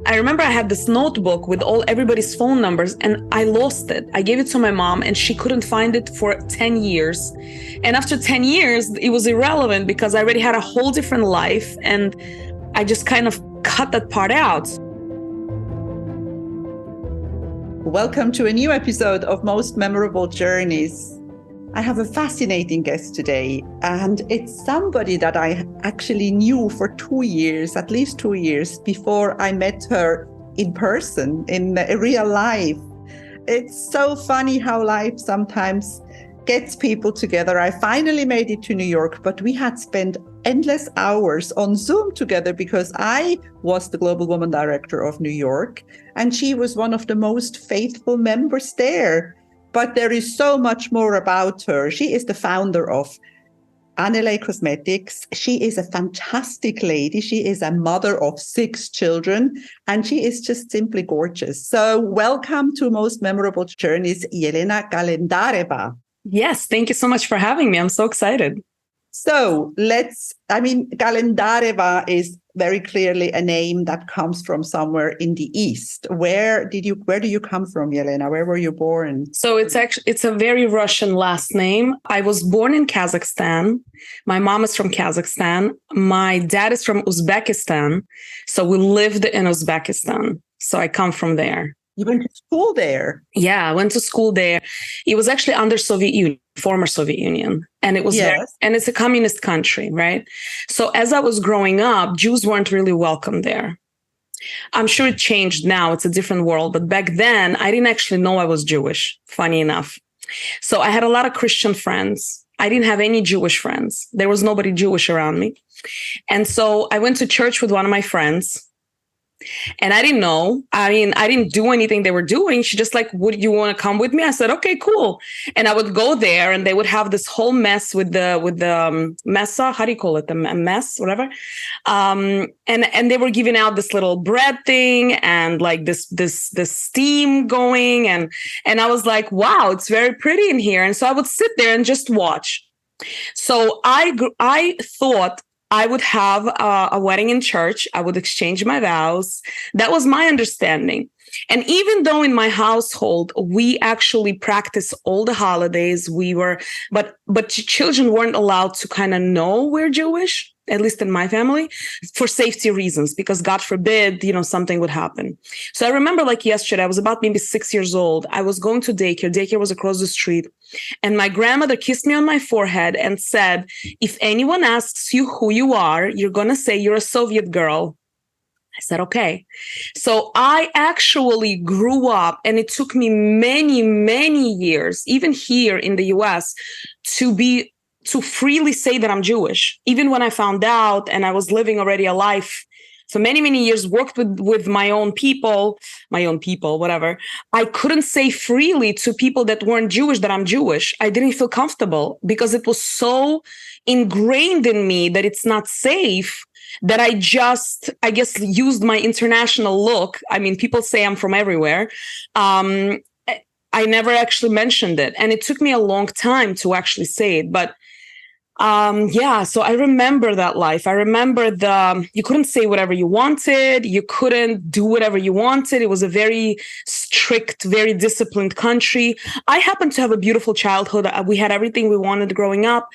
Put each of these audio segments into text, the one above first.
I remember I had this notebook with everybody's phone numbers and I lost it. I gave it to my mom and she couldn't find it for 10 years. And after 10 years, it was irrelevant because I already had a whole different life and I just kind of cut that part out. Welcome to a new episode of Most Memorable Journeys. I have a fascinating guest today, and it's somebody that I actually knew for 2 years, at least 2 years, before I met her in person, in real life. It's so funny how life sometimes gets people together. I finally made it to New York, but we had spent endless hours on Zoom together because I was the Global Woman Director of New York, and she was one of the most faithful members there. But there is so much more about her. She is the founder of Aneley Cosmetics. She is a fantastic lady. She is a mother of 6 children, and she is just simply gorgeous. So welcome to Most Memorable Journeys, Yelena Kalendareva. Yes, thank you so much for having me. I'm so excited. So Kalendareva is very clearly a name that comes from somewhere in the East. Where do you come from, Yelena? Where were you born? So it's a very Russian last name. I was born in Kazakhstan. My mom is from Kazakhstan. My dad is from Uzbekistan. So we lived in Uzbekistan. So I come from there. You went to school there? Yeah, I went to school there. It was actually under Soviet Union, former Soviet Union. And it was and it's a communist country, right? So as I was growing up, Jews weren't really welcome there. I'm sure it changed now. It's a different world. But back then, I didn't actually know I was Jewish, funny enough. So I had a lot of Christian friends. I didn't have any Jewish friends. There was nobody Jewish around me. And so I went to church with one of my friends. And I didn't know. I mean, I didn't do anything they were doing. She just like, would you want to come with me? I said, okay, cool. And I would go there and they would have this whole mess with the messa. How do you call it? The mess, whatever. And they were giving out this little bread thing and like this steam going. And I was like, wow, it's very pretty in here. And so I would sit there and just watch. So I thought I would have a wedding in church. I would exchange my vows. That was my understanding. And even though in my household, we actually practice all the holidays, but children weren't allowed to kind of know we're Jewish, at least in my family, for safety reasons, because God forbid, something would happen. So I remember like yesterday, I was about maybe 6 years old. I was going to daycare. Daycare was across the street. And my grandmother kissed me on my forehead and said, if anyone asks you who you are, you're going to say you're a Soviet girl. I said, okay. So I actually grew up, and it took me many, many years, even here in the US, to freely say that I'm Jewish. Even when I found out and I was living already a life for many, many years, worked with my own people, whatever, I couldn't say freely to people that weren't Jewish that I'm Jewish. I didn't feel comfortable because it was so ingrained in me that it's not safe that I guess, used my international look. I mean, people say I'm from everywhere. I never actually mentioned it. And it took me a long time to actually say it. But so I remember that life. I remember you couldn't say whatever you wanted. You couldn't do whatever you wanted. It was a very strict, very disciplined country. I happened to have a beautiful childhood. We had everything we wanted growing up.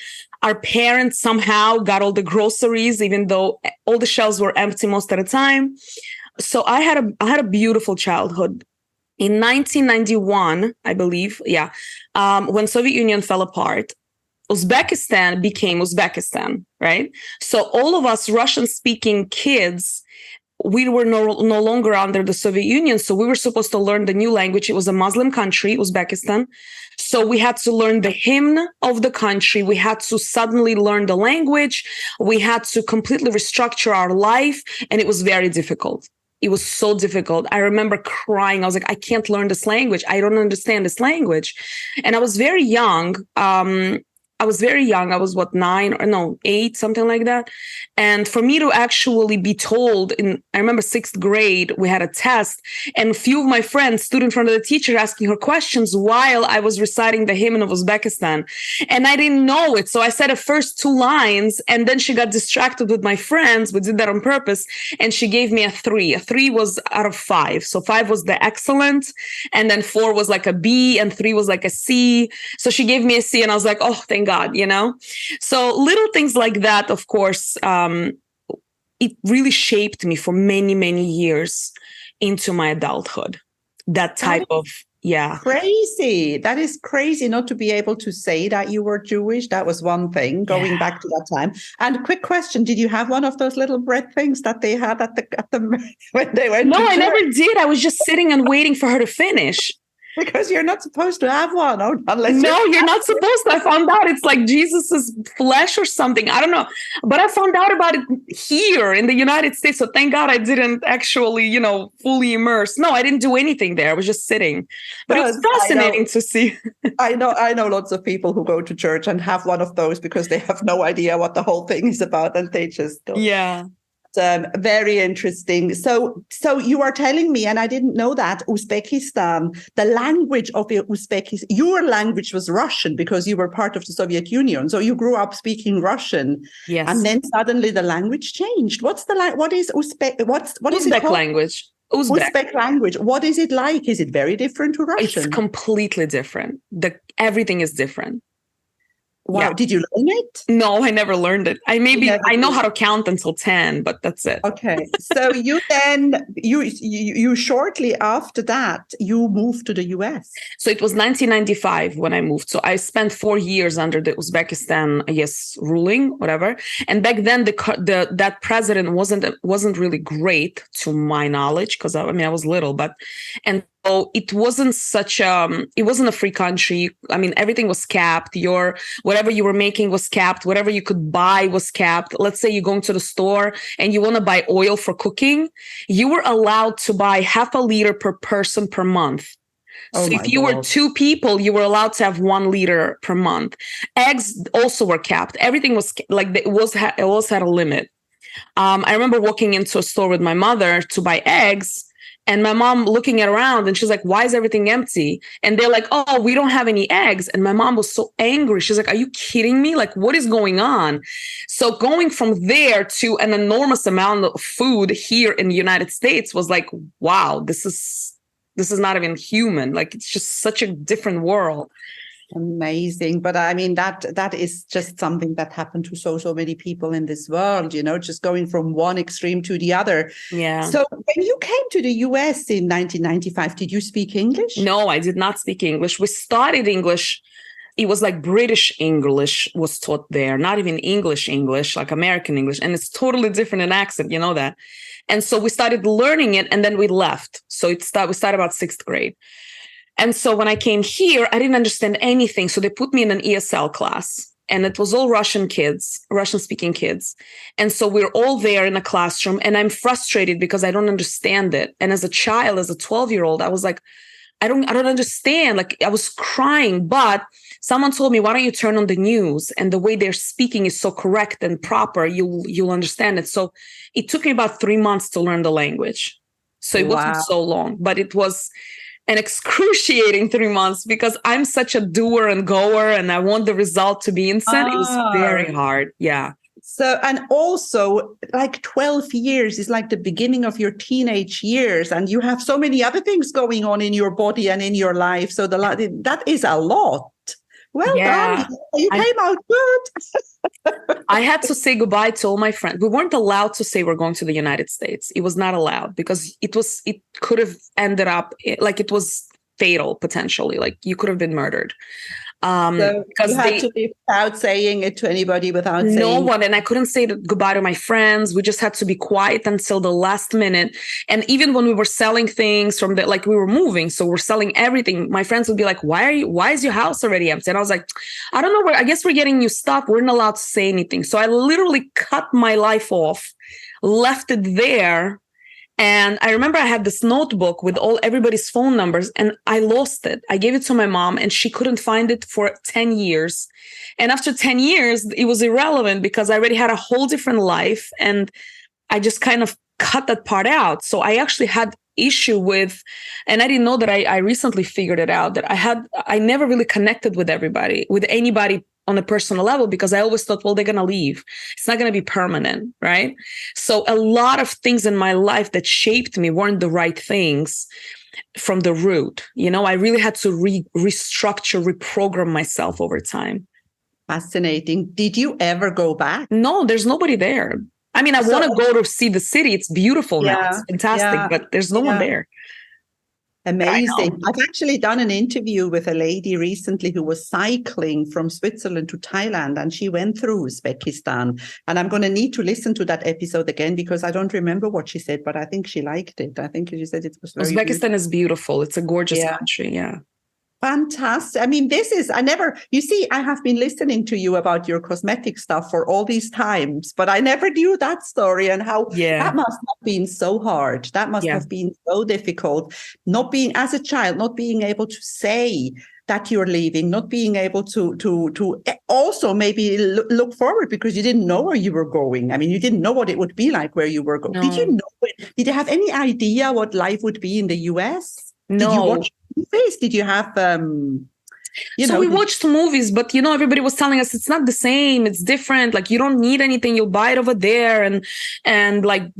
Our parents somehow got all the groceries, even though all the shelves were empty most of the time. So I had a beautiful childhood. In 1991, I believe, when Soviet Union fell apart, Uzbekistan became Uzbekistan, right? So all of us Russian-speaking kids, we were no longer under the Soviet Union. So we were supposed to learn the new language. It was a Muslim country, Uzbekistan. So we had to learn the hymn of the country. We had to suddenly learn the language. We had to completely restructure our life. And it was very difficult. It was so difficult. I remember crying. I was like, I can't learn this language. I don't understand this language. And I was very young. I was very young. I was 8, something like that. And for me to actually be told I remember 6th grade, we had a test and a few of my friends stood in front of the teacher asking her questions while I was reciting the hymn of Uzbekistan. And I didn't know it. So I said the first 2 lines and then she got distracted with my friends. We did that on purpose. And she gave me a 3. A 3 was out of 5. So 5 was the excellent. And then 4 was like a B and 3 was like a C. So she gave me a C and I was like, oh, thank God, So little things like that, of course, it really shaped me for many, many years into my adulthood. That type of, Crazy. That is crazy not to be able to say that you were Jewish. That was one thing going back to that time. And quick question, did you have one of those little bread things that they had at the when they went to church? No, I never did. I was just sitting and waiting for her to finish. Because you're not supposed to have one unless you're not supposed to. I found out it's like Jesus's flesh or something. I don't know. But I found out about it here in the United States. So thank God I didn't actually, fully immerse. No, I didn't do anything there. I was just sitting. But it was fascinating to see. I know lots of people who go to church and have one of those because they have no idea what the whole thing is about and they just go. Yeah. Very interesting. So you are telling me, and I didn't know that, Uzbekistan, the language of Uzbekistan, your language was Russian because you were part of the Soviet Union. So you grew up speaking Russian. Yes. And then suddenly the language changed. What is Uzbek? What is Uzbek it called? language. Uzbek language. What is it like? Is it very different to Russian? It's completely different. Everything is different. Wow. Yeah. Did you learn it? No, I never learned it. I know how to count until 10, but that's it. Okay. So you shortly after that, you moved to the US. So it was 1995 when I moved. So I spent 4 years under the Uzbekistan, ruling, whatever. And back then that president wasn't really great to my knowledge because I was little, and so it wasn't it wasn't a free country. I mean, everything was capped. Whatever you were making was capped. Whatever you could buy was capped. Let's say you're going to the store and you want to buy oil for cooking. You were allowed to buy half a liter per person per month. So if you were 2 people, you were allowed to have 1 liter per month. Eggs also were capped. Everything was it always had a limit. I remember walking into a store with my mother to buy eggs. And my mom looking around and she's like, why is everything empty? And they're like, oh, we don't have any eggs. And my mom was so angry. She's like, are you kidding me? Like, what is going on? So going from there to an enormous amount of food here in the United States was like, wow, this is not even human. Like, it's just such a different world. Amazing. But I mean, that is just something that happened to so many people in this world, just going from one extreme to the other. Yeah. So when you came to the US in 1995, did you speak English? No, I did not speak English. We studied English. It was like British English was taught there, not even English, like American English. And it's totally different in accent, you know that. And so we started learning it and then we left. So we started about 6th grade. And so when I came here, I didn't understand anything. So they put me in an ESL class and it was all Russian-speaking kids. And so we're all there in a classroom and I'm frustrated because I don't understand it. And as a child, as a 12-year-old, I was like, I don't understand. Like I was crying, but someone told me, why don't you turn on the news? And the way they're speaking is so correct and proper. You'll understand it. So it took me about 3 months to learn the language. So it wasn't so long, but it was an excruciating 3 months because I'm such a doer and goer and I want the result to be instant. It was very hard. Yeah. So, and also like 12 years is like the beginning of your teenage years and you have so many other things going on in your body and in your life. So that is a lot. Well done. You came out good. I had to say goodbye to all my friends. We weren't allowed to say we're going to the United States. It was not allowed because it could have ended up like it was fatal potentially. Like you could have been murdered. So you had to leave without saying it to anybody, without saying no one. And I couldn't say goodbye to my friends. We just had to be quiet until the last minute. And even when we were selling things we were moving, so we're selling everything. My friends would be like, why is your house already empty? And I was like, I don't know, I guess we're getting new stuff. We're not allowed to say anything. So I literally cut my life off, left it there. And I remember I had this notebook with everybody's phone numbers, and I lost it. I gave it to my mom, and she couldn't find it for 10 years. And after 10 years, it was irrelevant because I already had a whole different life, and I just kind of cut that part out. So I actually had issue with, and I didn't know that I recently figured it out, that I never really connected with anybody on a personal level, because I always thought, well, they're going to leave. It's not going to be permanent, right? So a lot of things in my life that shaped me weren't the right things from the root. I really had to restructure, reprogram myself over time. Fascinating. Did you ever go back? No, there's nobody there. I mean, I want to go to see the city. It's beautiful now. It's fantastic, but there's no one there. Amazing. I've actually done an interview with a lady recently who was cycling from Switzerland to Thailand, and she went through Uzbekistan. And I'm going to need to listen to that episode again because I don't remember what she said, but I think she liked it. I think she said it was very Uzbekistan beautiful. is beautiful. It's a gorgeous country. Yeah. Fantastic. I mean, I have been listening to you about your cosmetic stuff for all these times, but I never knew that story and how that must have been so hard. That must have been so difficult. As a child, not being able to say that you're leaving, not being able to also maybe look forward because you didn't know where you were going. I mean, you didn't know what it would be like where you were going. No. Did you have any idea what life would be in the US? No. Did you watch movies? Did you have we watched movies, but everybody was telling us it's not the same, it's different, like you don't need anything, you'll buy it over there, and like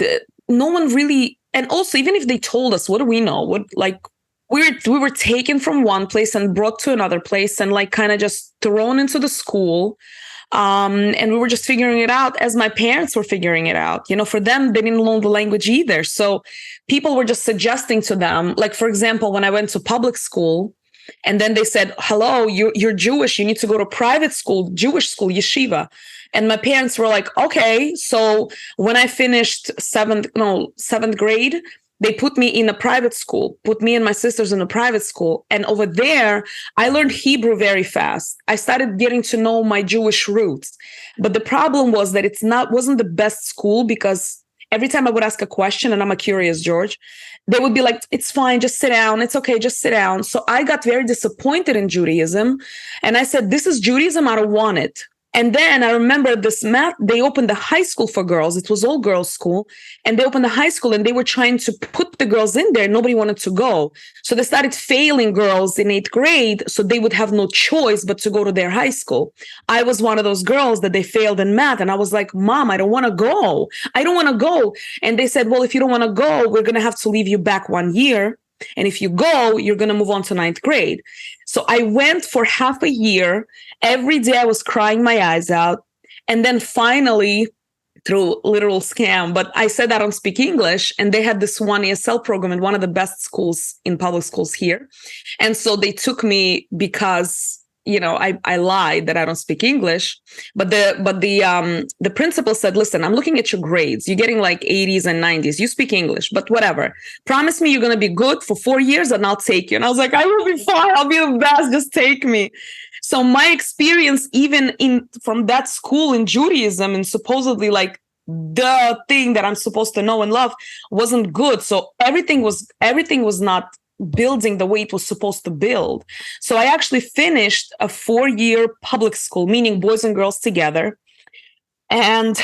no one really. And also, even if they told us, what do we know? We were taken from one place and brought to another place and like kind of just thrown into the school. And we were just figuring it out as my parents were figuring it out. For them, they didn't learn the language either. So people were just suggesting to them, like, for example, when I went to public school and then they said, hello, you're Jewish, you need to go to private school, Jewish school, yeshiva. And my parents were like, okay. So when I finished seventh grade, they put me in a private school, put me and my sisters in a private school. And over there, I learned Hebrew very fast. I started getting to know my Jewish roots. But the problem was that wasn't the best school, because every time I would ask a question, and I'm a curious George, they would be like, it's fine, just sit down. It's okay, just sit down. So I got very disappointed in Judaism. And I said, this is Judaism, I don't want it. And then I remember they opened the high school for girls. It was all girls school. And they opened the high school and they were trying to put the girls in there. Nobody wanted to go. So they started failing girls in 8th grade. So they would have no choice but to go to their high school. I was one of those girls that they failed in math. And I was like, Mom, I don't want to go. I don't want to go. And they said, well, if you don't want to go, we're going to have to leave you back 1 year. And if you go, you're going to move on to 9th grade. So I went for half a year. Every day I was crying my eyes out. And then finally, through literal scam, but I said I don't speak English. And they had this one ESL program in one of the best schools in public schools here. And so they took me because I lied that I don't speak English, but the principal said, listen, I'm looking at your grades. You're getting like 80s and 90s. You speak English, but whatever. Promise me you're going to be good for 4 years and I'll take you. And I was like, I will be fine. I'll be the best. Just take me. So my experience, even from that school in Judaism and supposedly like the thing that I'm supposed to know and love, wasn't good. So everything was not building the way it was supposed to build. So I actually finished a 4-year public school, meaning boys and girls together. And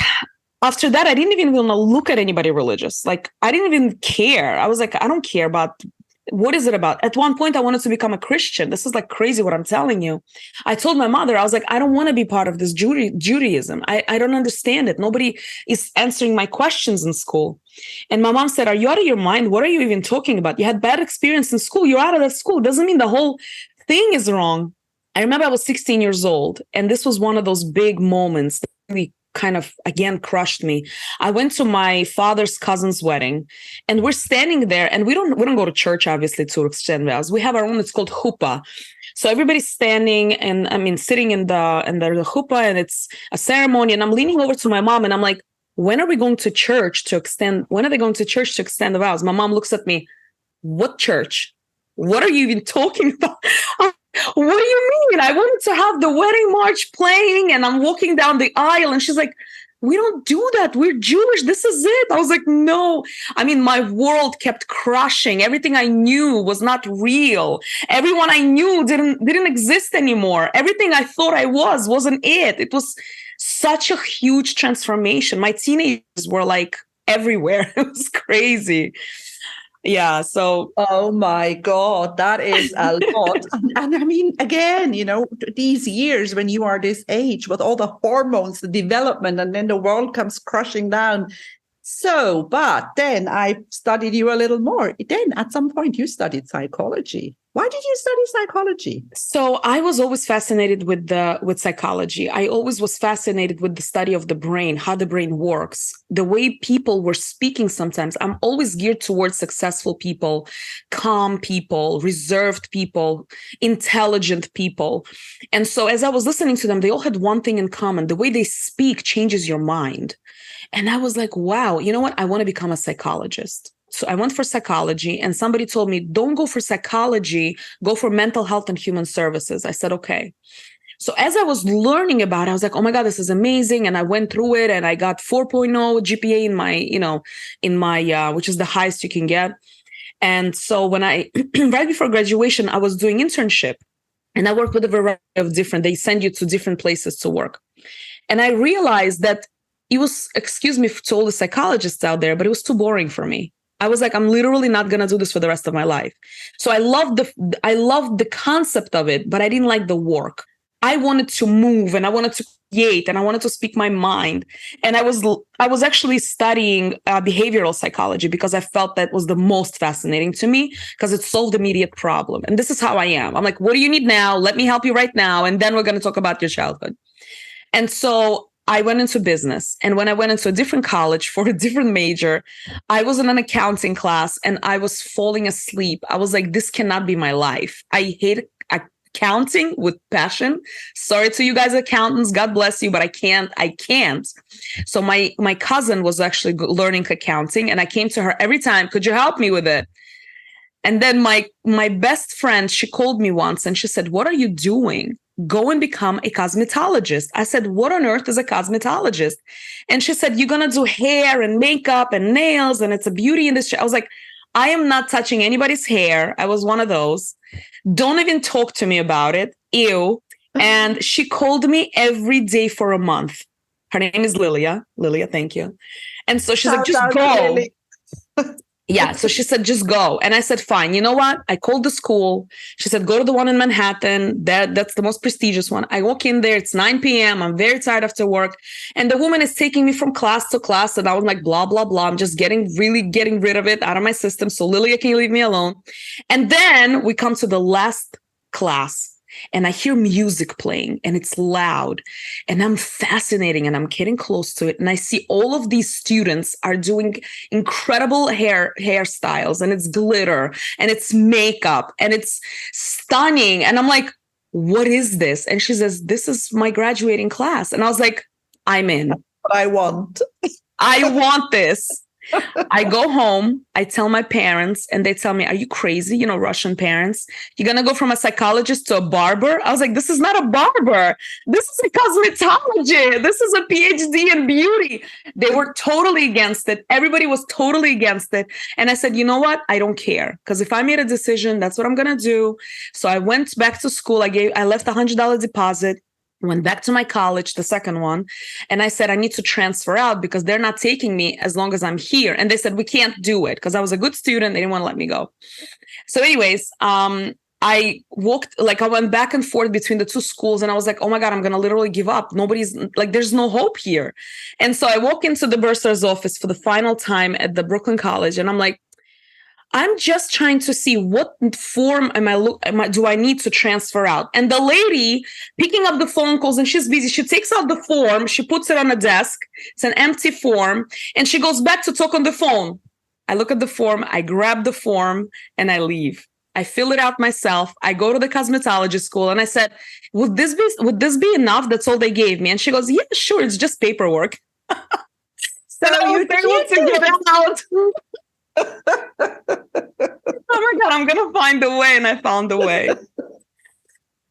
after that, I didn't even want to look at anybody religious. Like, I didn't even care. I was like, I don't care about, what is it about? At one point, I wanted to become a Christian. This is like crazy what I'm telling you. I told my mother, I was like, I don't want to be part of this Judaism. I don't understand it. Nobody is answering my questions in school. And my mom said, are you out of your mind? What are you even talking about? You had bad experience in school. You're out of that school. Doesn't mean the whole thing is wrong. I remember I was 16 years old. And this was one of those big moments that really kind of, again, crushed me. I went to my father's cousin's wedding and we're standing there, and we don't go to church, obviously, to extend vows. We have our own, it's called chuppah. So everybody's standing and sitting in the chuppah, and it's a ceremony. And I'm leaning over to my mom and I'm like, when are they going to church to extend the vows? My mom looks at me, what church? What are you even talking about? What do you mean? I wanted to have the wedding march playing and I'm walking down the aisle. And she's like, we don't do that. We're Jewish. This is it. I was like, no. I mean, my world kept crushing. Everything I knew was not real. Everyone I knew didn't exist anymore. Everything I thought I wasn't it. It was such a huge transformation. My teenagers were like everywhere. It was crazy. Yeah. So, oh my God, that is a lot. And I mean, again, these years when you are this age with all the hormones, the development, and then the world comes crushing down. So, but then I studied you a little more. Then at some point you studied psychology. Why did you study psychology? So I was always fascinated with psychology. I always was fascinated with the study of the brain, how the brain works, the way people were speaking sometimes. I'm always geared towards successful people, calm people, reserved people, intelligent people. And so as I was listening to them, they all had one thing in common. The way they speak changes your mind. And I was like, wow, you know what? I want to become a psychologist. So I went for psychology, and somebody told me, don't go for psychology, go for mental health and human services. I said, okay. So as I was learning about it, I was like, oh my God, this is amazing. And I went through it and I got 4.0 GPA in my, which is the highest you can get. And so when right before graduation, I was doing internship, and I worked with a variety of they send you to different places to work. And I realized that it was, excuse me to all the psychologists out there, but it was too boring for me. I was like, I'm literally not going to do this for the rest of my life. So I loved the concept of it, but I didn't like the work. I wanted to move, and I wanted to create, and I wanted to speak my mind. And I was actually studying behavioral psychology because I felt that was the most fascinating to me because it solved the immediate problem. And this is how I am. I'm like, what do you need now? Let me help you right now. And then we're going to talk about your childhood. And so I went into business. And when I went into a different college for a different major, I was in an accounting class and I was falling asleep. I was like, this cannot be my life. I hate accounting with passion. Sorry to you guys, accountants. God bless you, but I can't. So my cousin was actually learning accounting, and I came to her every time, could you help me with it? And then my best friend, she called me once and she said, what are you doing? Go and become a cosmetologist. I said, what on earth is a cosmetologist? And she said, you're going to do hair and makeup and nails, and it's a beauty industry. I was like, I am not touching anybody's hair. I was one of those. Don't even talk to me about it. Ew. And she called me every day for a month. Her name is Lilia. Lilia, thank you. And so she's like, just go. Yeah. So she said, just go. And I said, fine. You know what? I called the school. She said, go to the one in Manhattan. That's the most prestigious one. I walk in there. It's 9 p.m. I'm very tired after work. And the woman is taking me from class to class. And I was like, blah, blah, blah. I'm just getting rid of it out of my system. So Lilia, can you leave me alone? And then we come to the last class. And I hear music playing, and it's loud, and I'm fascinating, and I'm getting close to it. And I see all of these students are doing incredible hairstyles, and it's glitter, and it's makeup, and it's stunning. And I'm like, what is this? And she says, this is my graduating class. And I was like, I'm in. That's what I want. I want this. I go home, I tell my parents, and they tell me, are you crazy? Russian parents, you're going to go from a psychologist to a barber? I was like, this is not a barber. This is a cosmetologist. This is a PhD in beauty. They were totally against it. Everybody was totally against it. And I said, you know what? I don't care. Because if I made a decision, that's what I'm going to do. So I went back to school. I left $100 deposit. Went back to my college, the second one, and I said, I need to transfer out because they're not taking me as long as I'm here. And they said, we can't do it because I was a good student. They didn't want to let me go. So anyways, I went back and forth between the two schools, and I was like, oh my God, I'm going to literally give up. Nobody's like, there's no hope here. And so I walk into the bursar's office for the final time at the Brooklyn College, and I'm like, I'm just trying to see what form do I need to transfer out? And the lady picking up the phone calls, and she's busy. She takes out the form. She puts it on a desk. It's an empty form. And she goes back to talk on the phone. I look at the form. I grab the form and I leave. I fill it out myself. I go to the cosmetology school and I said, would this be enough? That's all they gave me. And she goes, yeah, sure. It's just paperwork. So I was able to get it out. Oh my God, I'm going to find a way. And I found a way.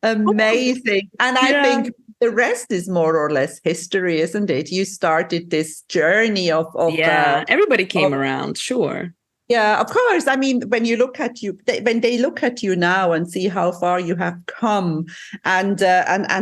Amazing. And I think the rest is more or less history, isn't it? You started this journey of everybody came around, sure. Yeah, of course. I mean, when you look at you, when they look at you now and see how far you have come and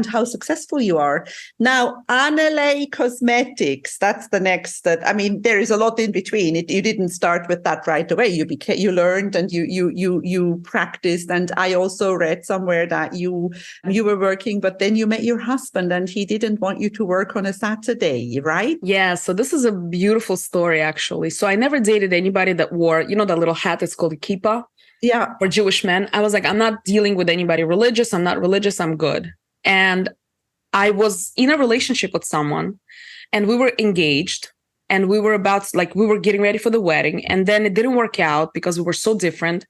how successful you are. Now, Aneley Cosmetics, that's the next. I mean, there is a lot in between. You didn't start with that right away. You learned and you practiced. And I also read somewhere that you were working, but then you met your husband and he didn't want you to work on a Saturday, right? Yeah. So this is a beautiful story, actually. So I never dated anybody that wore, that little hat, it's called a kippah. Yeah. For Jewish men. I was like, I'm not dealing with anybody religious. I'm not religious. I'm good. And I was in a relationship with someone and we were engaged and we were we were getting ready for the wedding. And then it didn't work out because we were so different.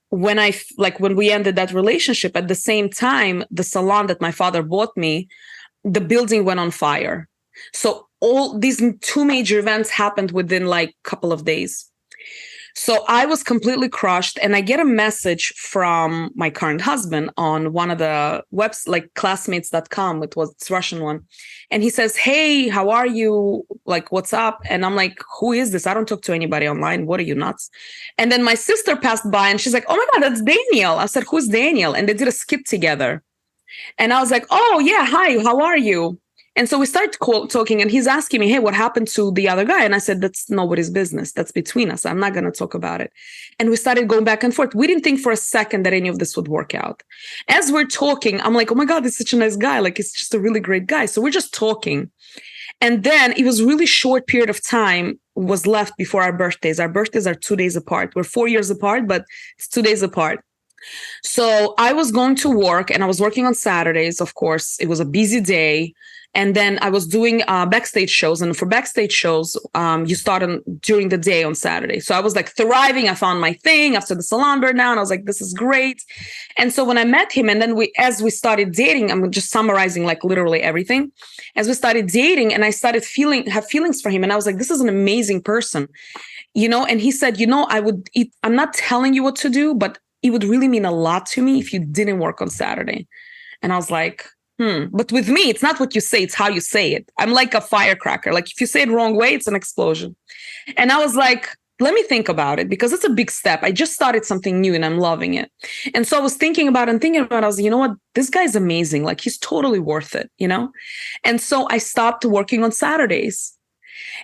When we ended that relationship, at the same time, the salon that my father bought me, the building went on fire. So all these two major events happened within a couple of days. So I was completely crushed, and I get a message from my current husband on one of the webs, classmates.com. It's Russian one. And he says, "Hey, how are you? What's up?" And I'm like, "Who is this? I don't talk to anybody online. What are you, nuts?" And then my sister passed by and she's like, "Oh my God, that's Daniel." I said, "Who's Daniel?" And they did a skit together. And I was like, "Oh yeah, hi, how are you?" And so we started talking and he's asking me, "Hey, what happened to the other guy?" And I said, "That's nobody's business. That's between us. I'm not going to talk about it." And we started going back and forth. We didn't think for a second that any of this would work out. As we're talking, I'm like, "Oh my God, this is such a nice guy. He's just a really great guy." So we're just talking. And then it was a really short period of time was left before our birthdays. Our birthdays are 2 days apart. We're 4 years apart, but it's 2 days apart. So I was going to work and I was working on Saturdays, of course. It was a busy day. And then I was doing backstage shows. And for backstage shows, you start during the day on Saturday. So I was thriving. I found my thing after the salon burned down. I was like, this is great. And so when I met him, and then as we started dating, I'm just summarizing literally everything. As we started dating and I started have feelings for him. And I was like, this is an amazing person, and he said, I'm not telling you what to do, but it would really mean a lot to me if you didn't work on Saturday. And I was like, but with me, it's not what you say, it's how you say it. I'm like a firecracker. If you say it wrong way, it's an explosion. And I was like, let me think about it because it's a big step. I just started something new and I'm loving it. And so I was thinking about it. I was like, you know what? This guy's amazing. He's totally worth it, And so I stopped working on Saturdays.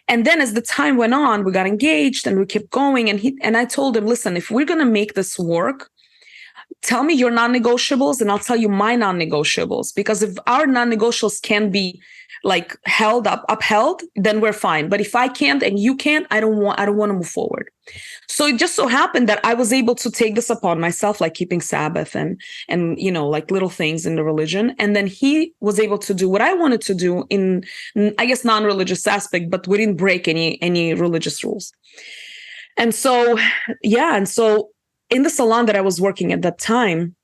And then as the time went on, we got engaged and we kept going. And I told him, listen, if we're going to make this work, tell me your non-negotiables and I'll tell you my non-negotiables. Because if our non-negotiables can be upheld, then we're fine. But if I can't and you can't, I don't want to move forward. So it just so happened that I was able to take this upon myself, keeping Sabbath and little things in the religion. And then he was able to do what I wanted to do in, I guess, non-religious aspect, but we didn't break any religious rules. And so, and so in the salon that I was working at that time,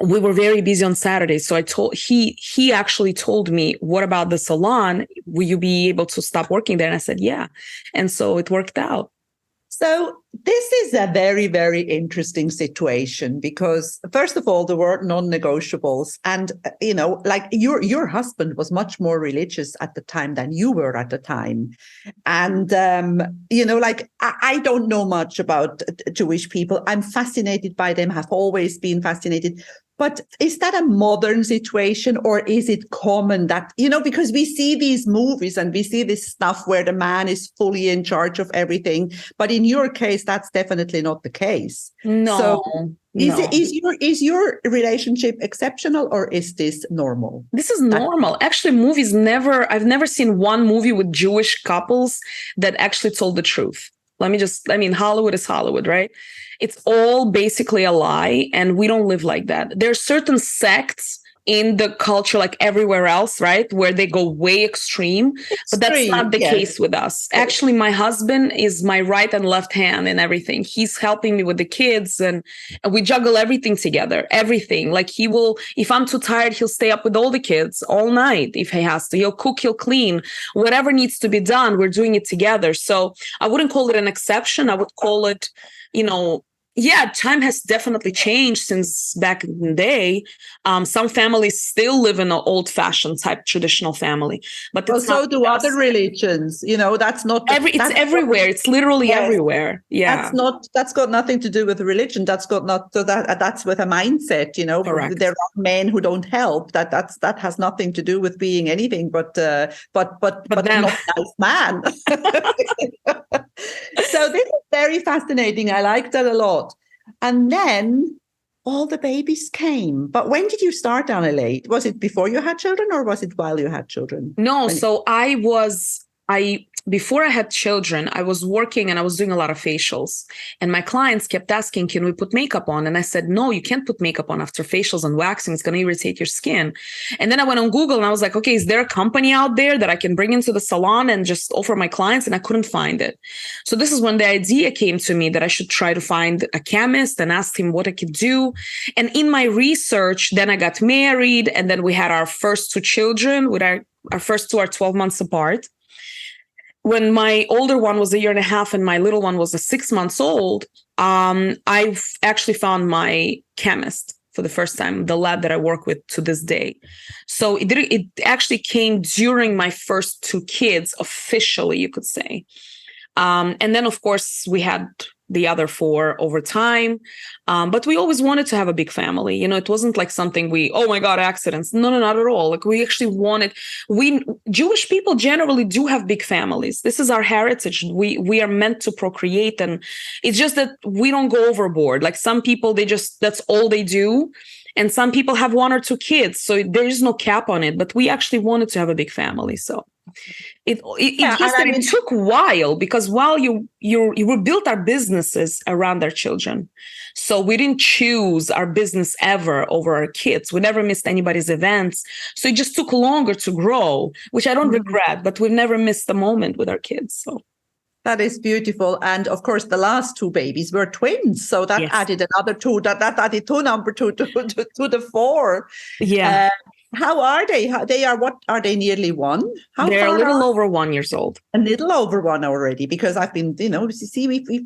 we were very busy on Saturdays. So he actually told me, "What about the salon? Will you be able to stop working there?" And I said, "Yeah." And so it worked out. So this is a very, very interesting situation because, first of all, there were non-negotiables. And, your husband was much more religious at the time than you were at the time. And, I don't know much about Jewish people. I'm fascinated by them, have always been fascinated. But is that a modern situation or is it common that, because we see these movies and we see this stuff where the man is fully in charge of everything. But in your case, that's definitely not the case. No. So is your relationship exceptional or is this normal? This is normal. Actually, I've never seen one movie with Jewish couples that actually told the truth. Hollywood is Hollywood, right? It's all basically a lie, and we don't live like that. There are certain sects in the culture, everywhere else, right, where they go way extreme. But that's not the case with us. Actually, my husband is my right and left hand in everything. He's helping me with the kids, and we juggle everything together. Everything. He will, if I'm too tired, he'll stay up with all the kids all night if he has to. He'll cook, he'll clean. Whatever needs to be done, we're doing it together. So I wouldn't call it an exception. I would call it, Yeah, time has definitely changed since back in the day. Some families still live in an old-fashioned type traditional family, but Well, it's not so do other religions. That's not it's everywhere. It's literally everywhere. Yeah, that's got nothing to do with religion. That's with a mindset. correct. There are men who don't help. That has nothing to do with being anything but them. not nice man. So this is very fascinating. I like that a lot. And then all the babies came. But when did you start, Aneley? Was it before you had children, or was it while you had children? No, so before I had children, I was working and I was doing a lot of facials. And my clients kept asking, can we put makeup on? And I said, no, you can't put makeup on after facials and waxing. It's going to irritate your skin. And then I went on Google and I was like, okay, is there a company out there that I can bring into the salon and just offer my clients? And I couldn't find it. So this is when the idea came to me that I should try to find a chemist and ask him what I could do. And in my research, then I got married, and then we had our first two children. With our first two are 12 months apart. When my older one was 1.5 years and my little one was 6 months old, I actually found my chemist for the first time, the lab that I work with to this day. So it actually came during my first two kids, officially, you could say. And then, of course, we had the other 4 over time. But we always wanted to have a big family. It wasn't like something oh my God, accidents. No, not at all. Like we actually Jewish people generally do have big families. This is our heritage. We are meant to procreate. And it's just that we don't go overboard. Like some people, that's all they do. And some people have 1 or 2 kids. So there is no cap on it. But we actually wanted to have a big family. So it took a while, because while we built our businesses around our children. So we didn't choose our business ever over our kids. We never missed anybody's events. So it just took longer to grow, which I don't regret, but we've never missed a moment with our kids. So that is beautiful. And of course, the last 2 babies were twins. So that added another 2, that added number 2 to the 4. Yeah. How are they? What are they, nearly 1? They're a little over 1 year old. A little over 1 already, because I've been,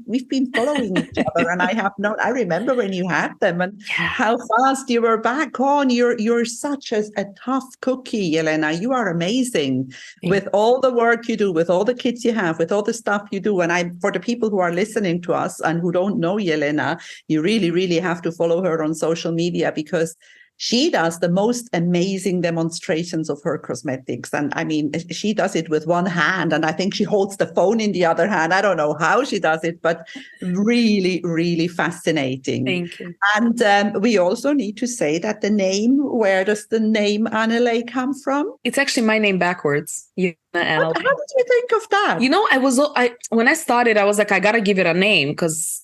we've been following each other, and I remember when you had them and how fast you were back on. You're such a tough cookie, Yelena. You are amazing with all the work you do, with all the kids you have, with all the stuff you do. And for the people who are listening to us and who don't know Yelena, you really, really have to follow her on social media, because she does the most amazing demonstrations of her cosmetics. And I mean, she does it with one hand, and I think she holds the phone in the other hand. I don't know how she does it, but really, really fascinating. Thank you. And we also need to say that where does the name Aneley come from? It's actually my name backwards. Yelena Aneley. How did you think of that? When I started, I was like, I got to give it a name, because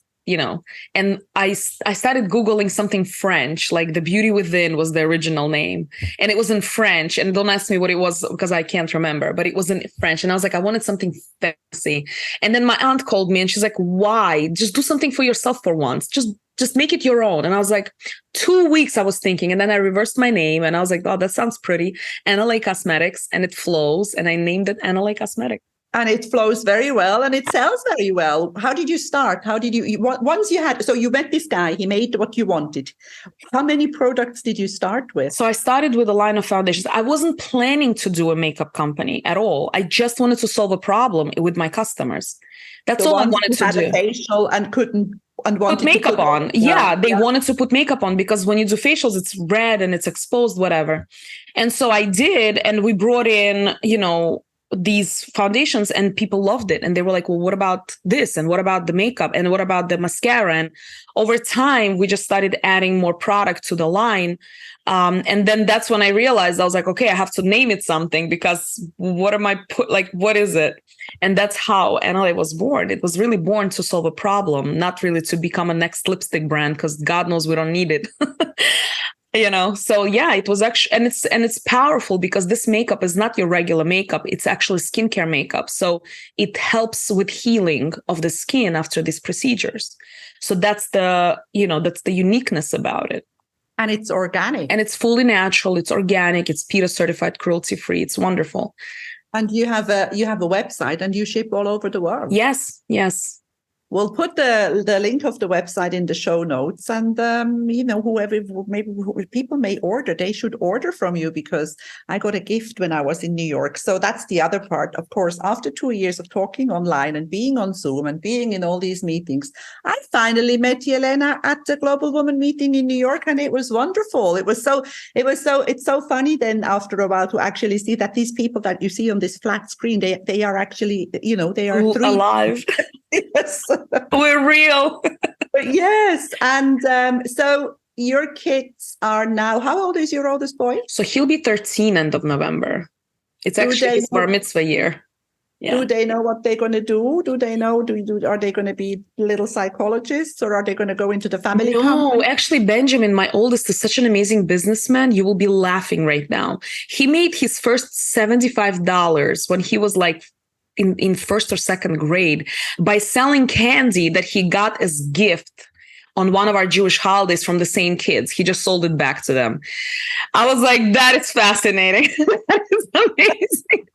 and I started Googling something French, like The Beauty Within was the original name. And it was in French. And don't ask me what it was, because I can't remember, but it was in French. And I was like, I wanted something fancy. And then my aunt called me and she's like, why? Just do something for yourself for once. Just make it your own. And I was like, 2 weeks I was thinking. And then I reversed my name and I was like, oh, that sounds pretty. Aneley Cosmetics, and it flows. And I named it Aneley Cosmetic. And it flows very well, and it sells very well. How did you start? So you met this guy, he made what you wanted. How many products did you start with? So I started with a line of foundations. I wasn't planning to do a makeup company at all. I just wanted to solve a problem with my customers. That's all I wanted to do. A facial and couldn't and wanted put makeup to put on. They wanted to put makeup on, because when you do facials, it's red and it's exposed, whatever. And so I did, and we brought in, these foundations, and people loved it. And they were like, well, what about this? And what about the makeup? And what about the mascara? And over time, we just started adding more product to the line. And then that's when I realized, I was like, okay, I have to name it something, because what is it? And that's how Aneley was born. It was really born to solve a problem, not really to become a next lipstick brand, because God knows we don't need it. So it was actually, and it's powerful, because this makeup is not your regular makeup. It's actually skincare makeup. So it helps with healing of the skin after these procedures. So that's the uniqueness about it. And it's organic. And it's fully natural. It's organic. It's PETA certified, cruelty-free. It's wonderful. And you have a website, and you ship all over the world. Yes. We'll put the link of the website in the show notes, and whoever people may order, they should order from you, because I got a gift when I was in New York. So that's the other part. Of course, after 2 years of talking online and being on Zoom and being in all these meetings, I finally met Yelena at the Global Woman meeting in New York, and it was wonderful. It's so funny then after a while to actually see that these people that you see on this flat screen, they are actually, they are alive. Yes. We're real. Yes. And so your kids are now, how old is your oldest boy? So he'll be 13 end of November. It's actually his bar mitzvah year. Yeah. Do they know what they're going to do? Do they know? Are they going to be little psychologists, or are they going to go into the family company? No, actually, Benjamin, my oldest, is such an amazing businessman. You will be laughing right now. He made his first $75 when he was like in first or second grade by selling candy that he got as gift on one of our Jewish holidays from the same kids. He just sold it back to them. I was like, that is fascinating. That is amazing.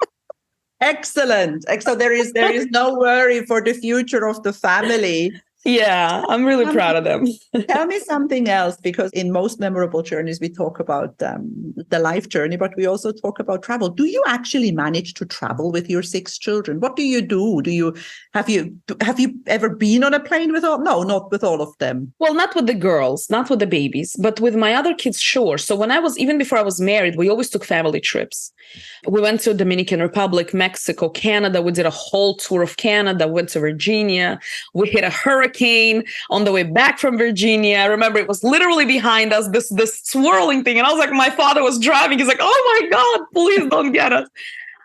Excellent. So there is no worry for the future of the family. Yeah, I'm really proud of them. Tell me something else, because in Most Memorable Journeys, we talk about the life journey, but we also talk about travel. Do you actually manage to travel with your 6 children? What do you do? Have you ever been on a plane with all? No, not with all of them. Well, not with the girls, not with the babies, but with my other kids, sure. So even before I was married, we always took family trips. We went to Dominican Republic, Mexico, Canada. We did a whole tour of Canada, went to Virginia. We hit a hurricane on the way back from Virginia. I remember it was literally behind us, this swirling thing. And I was like, my father was driving. He's like, oh my God, please don't get us.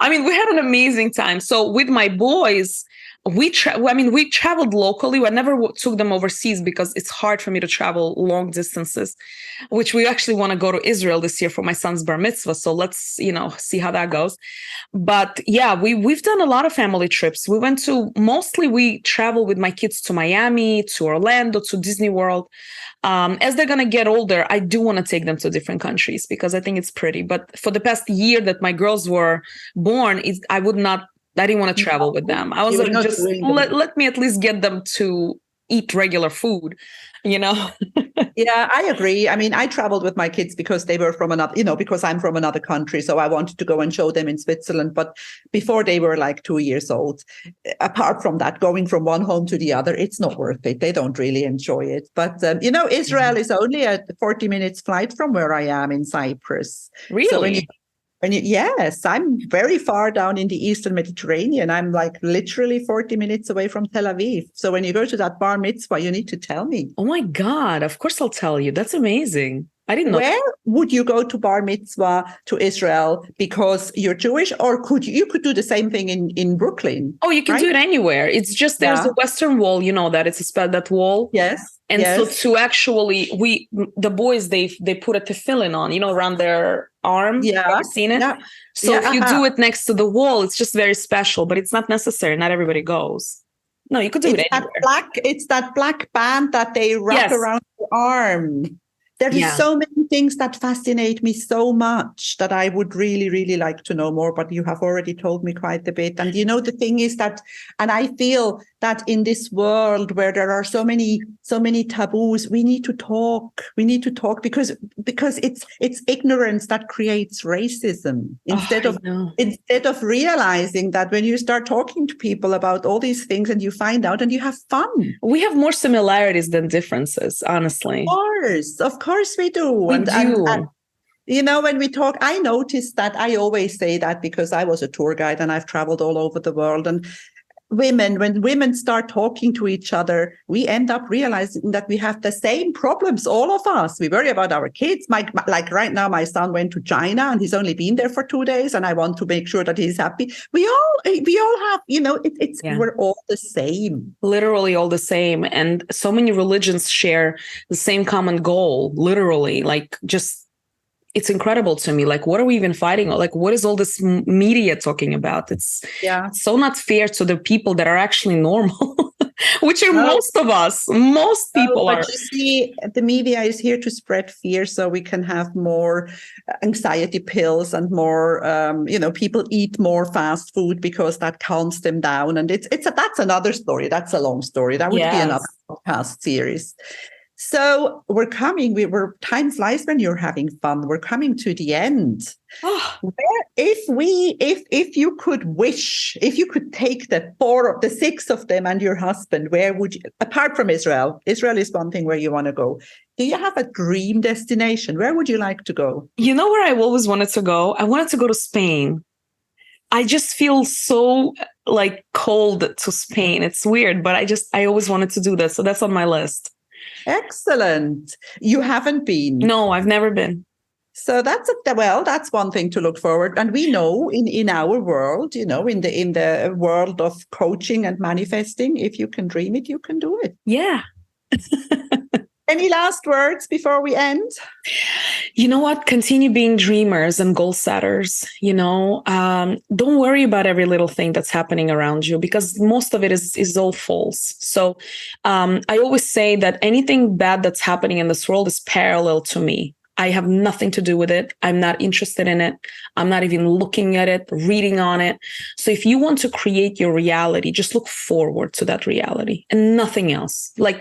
I mean, we had an amazing time. So with my boys, we traveled locally. I never took them overseas because it's hard for me to travel long distances, which we actually want to go to Israel this year for my son's bar mitzvah. So let's, see how that goes. But yeah, we've done a lot of family trips. We travel with my kids to Miami, to Orlando, to Disney World. As they're going to get older, I do want to take them to different countries because I think it's pretty. But for the past year that my girls were born, I didn't want to travel with them. I was like, just let me at least get them to eat regular food, Yeah, I agree. I mean, I traveled with my kids because they were from another, because I'm from another country. So I wanted to go and show them in Switzerland. But before they were like 2 years old, apart from that, going from one home to the other, it's not worth it. They don't really enjoy it. But, Israel is only a 40 minutes flight from where I am in Cyprus. Really? So yes, I'm very far down in the Eastern Mediterranean. I'm like literally 40 minutes away from Tel Aviv. So when you go to that bar mitzvah, you need to tell me. Oh my God, of course I'll tell you. That's amazing. I didn't know. Where would you go to bar mitzvah to Israel because you're Jewish, or you could do the same thing in Brooklyn? Oh, you can do it anywhere. It's just there's the Western Wall, that it's that wall. Yes. And so to actually, the boys, they put a tefillin on, around their arm. Yeah. Have you seen it? Yeah. So if you do it next to the wall, it's just very special, but it's not necessary. Not everybody goes. No, you could do it anywhere. It's that black band that they wrap around your arm. There is so many things that fascinate me so much that I would really, really like to know more, but you have already told me quite a bit. And the thing is that, and I feel that in this world where there are so many taboos, we need to talk. We need to talk because it's ignorance that creates racism. Instead of realizing that when you start talking to people about all these things and you find out and you have fun. We have more similarities than differences, honestly. Of course we do. We do. And when we talk, I noticed that I always say that because I was a tour guide and I've traveled all over the world. And when women start talking to each other, we end up realizing that we have the same problems, all of us. We worry about our kids. Like right now, my son went to China and he's only been there for 2 days, and I want to make sure that he's happy. We all have, we're all the same. Literally all the same. And so many religions share the same common goal, literally, it's incredible to me. Like, what are we even fighting? Like, what is all this media talking about? It's so not fair to the people that are actually normal. which are most of us. Most people but are. you see, the media is here to spread fear so we can have more anxiety pills and more, people eat more fast food because that calms them down. And that's another story. That's a long story. That would be another podcast series. So time flies when you're having fun. We're coming to the end. If you could take the six of them and your husband, where would you, apart from Israel is one thing where you want to go. Do you have a dream destination? Where would you like to go? You know where I always wanted to go? I wanted to go to Spain. I just feel so like cold to Spain. It's weird, but I always wanted to do that. So that's on my list. Excellent. You haven't been? No, I've never been. So that's one thing to look forward. And we know in our world, in the world of coaching and manifesting, if you can dream it, you can do it. Yeah. Any last words before we end? You know what? Continue being dreamers and goal setters. Don't worry about every little thing that's happening around you, because most of it is all false. So I always say that anything bad that's happening in this world is parallel to me. I have nothing to do with it. I'm not interested in it. I'm not even looking at it, reading on it. So if you want to create your reality, just look forward to that reality and nothing else. Like,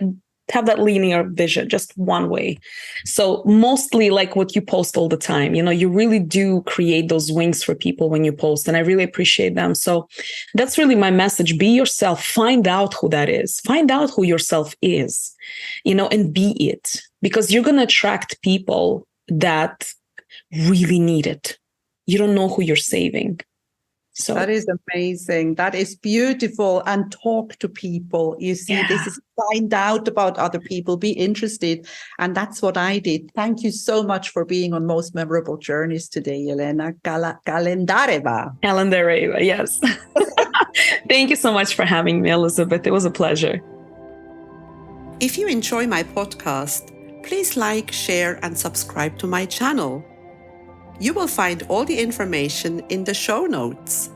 have that linear vision, just one way. So mostly like what you post all the time, you really do create those wings for people when you post, and I really appreciate them. So that's really my message. Be yourself, find out who that is, find out who yourself is, and be it, because you're going to attract people that really need it. You don't know who you're saving. So that is amazing. That is beautiful. And talk to people. You see, This is find out about other people, be interested. And that's what I did. Thank you so much for being on Most Memorable Journeys today, Yelena Kalendareva. Kalendareva, yes. Thank you so much for having me, Elizabeth. It was a pleasure. If you enjoy my podcast, please like, share, and subscribe to my channel. You will find all the information in the show notes.